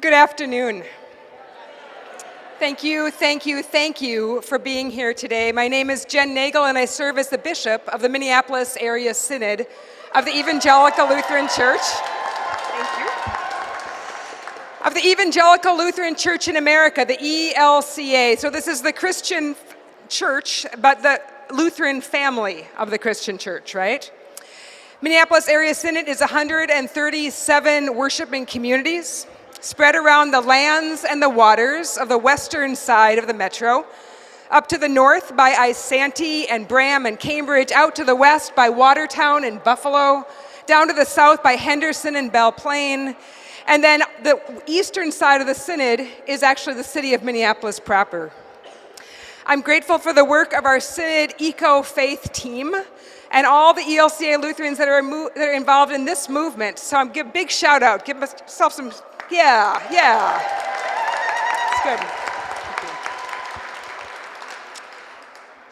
Good afternoon. Thank you for being here today. My name is Jen Nagel, and I serve as the Bishop of the Minneapolis Area Synod of the Evangelical Lutheran Church. Thank you. Of the Evangelical Lutheran Church in America, the ELCA. So this is the Christian church, but the Lutheran family of the Christian church, right? Minneapolis Area Synod is 137 worshiping communities spread around the lands and the waters of the western side of the metro, up to the north by Isanti and Bram and Cambridge, out to the west by Watertown and Buffalo, down to the south by Henderson and Belle Plaine, and then the eastern side of the synod is actually the city of Minneapolis proper. I'm grateful for the work of our Synod Eco-Faith team and all the ELCA Lutherans that are involved in this movement. So I'm give a big shout out, give myself some. Yeah. It's good.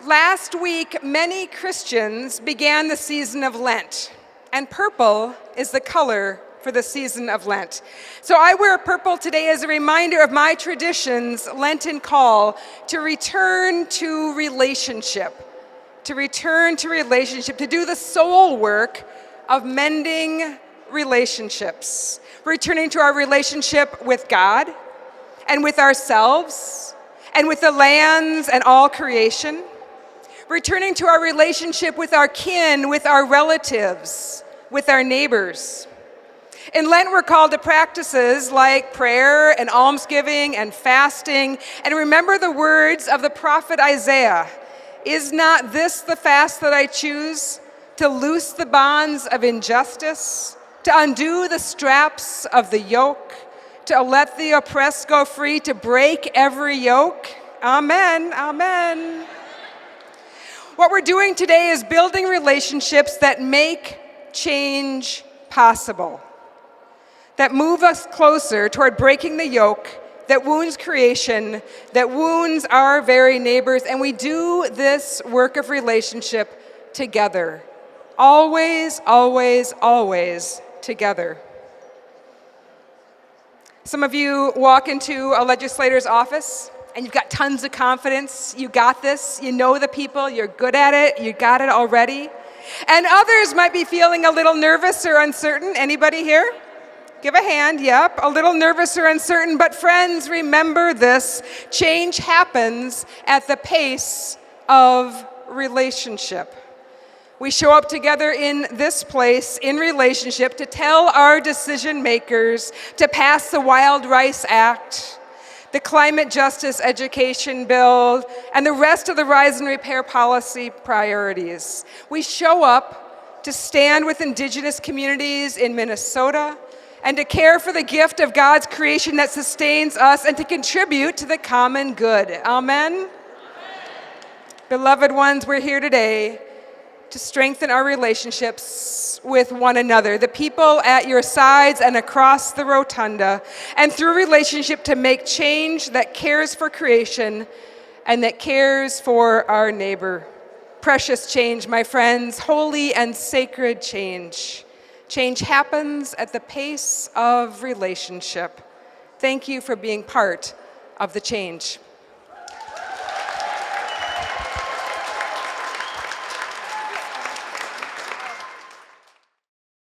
Last week, many Christians began the season of Lent, and purple is the color for the season of Lent. So I wear purple today as a reminder of my tradition's Lenten call to return to relationship, to do the soul work of mending relationships. Returning to our relationship with God and with ourselves and with the lands and all creation. Returning to our relationship with our kin, with our relatives, with our neighbors. In Lent, we're called to practices like prayer and almsgiving and fasting. And remember the words of the prophet Isaiah, "Is not this the fast that I choose? To loose the bonds of injustice, to undo the straps of the yoke, to let the oppressed go free, to break every yoke." Amen, amen. What we're doing today is building relationships that make change possible, that move us closer toward breaking the yoke that wounds creation, that wounds our very neighbors, and we do this work of relationship together. Always, always, always together. Some of you walk into a legislator's office and you've got tons of confidence. You got this. You know the people. You're good at it. You got it already. And others might be feeling a little nervous or uncertain. Anybody here? Give a hand. Yep, a little nervous or uncertain. But friends, remember this. Change happens at the pace of relationship. We show up together in this place in relationship to tell our decision makers to pass the Wild Rice Act, the Climate Justice Education Bill, and the rest of the Rise and Repair policy priorities. We show up to stand with Indigenous communities in Minnesota and to care for the gift of God's creation that sustains us and to contribute to the common good. Amen? Amen. Beloved ones, we're here today to strengthen our relationships with one another, the people at your sides and across the Rotunda, and through relationship to make change that cares for creation and that cares for our neighbor. Precious change, my friends, holy and sacred change. Change happens at the pace of relationship. Thank you for being part of the change.